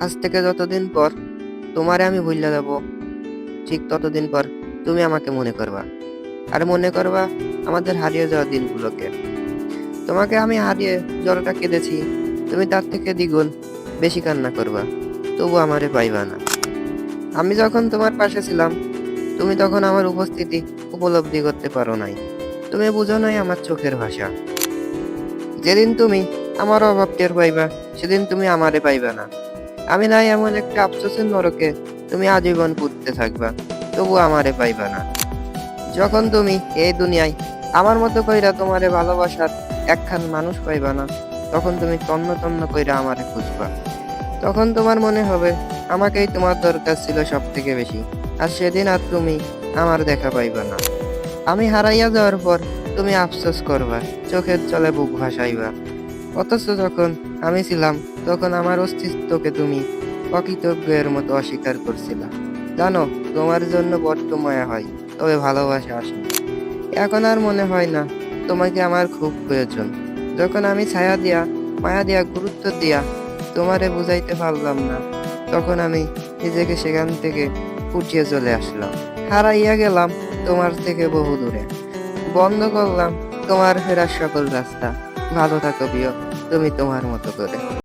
আজ থেকে যতদিন পর তোমারে আমি ভুইল্লা যাব, ঠিক ততদিন পর তুমি আমাকে মনে করবা। আর মনে করবা আমাদের হারিয়ে যাওয়া দিনগুলোকে। তোমাকে আমি হারিয়ে যতটা কেঁদেছি, তুমি তার থেকে দ্বিগুণ বেশি কান্না করবা, তবু আমারে পাইবা না। আমি যখন তোমার পাশে ছিলাম, তুমি তখন আমার উপস্থিতি উপলব্ধি করতে পারো নাই। তুমি বুঝো নাই আমার চোখের ভাষা। যেদিন তুমি আমার অভাব টের পাইবা, সেদিন তুমি আমারে পাইবা না। আমি নাই এমন একটা আফসোসের নরকে তুমি আজীবন পুড়তে থাকবা, তবু আমারে পাইবা না। যখন তুমি এই দুনিয়ায় আমার মতো কইরা তোমারে ভালোবাসার একখান মানুষ পাইবা না, তখন তুমি তন্ন তন্ন কইরা আমারে খুঁজবা। তখন তোমার মনে হবে আমাকেই তোমার দরকার ছিল সব থেকে বেশি। আর সেদিন আর তুমি আমার দেখা পাইবা না। আমি হারাইয়া যাওয়ার পর তুমি আফসোস করবা, চোখের জলে বুক ভাসাইবা। অথচ যখন আমি ছিলাম, তখন আমার অস্তিত্বকে তুমি অকৃতজ্ঞের মতো অস্বীকার করছিলা। জানো, তোমার জন্য বড্ড মায়া হয়, তবে ভালোবাসা আসে না। এখন আর মনে হয় না তোমাকে আমার খুব প্রয়োজন। যখন আমি ছায়া দিয়া, মায়া দিয়া, গুরুত্ব দিয়া তোমারে বুঝাইতে পারলাম না, তখন আমি নিজেকে সেখান থেকে উঠিয়ে চলে আসলাম। হারাইয়া গেলাম তোমার থেকে বহু দূরে। বন্ধ করলাম তোমার ফেরার সকল রাস্তা। ভালো থাকো প্রিয়, তুমি তোমার মতো করে।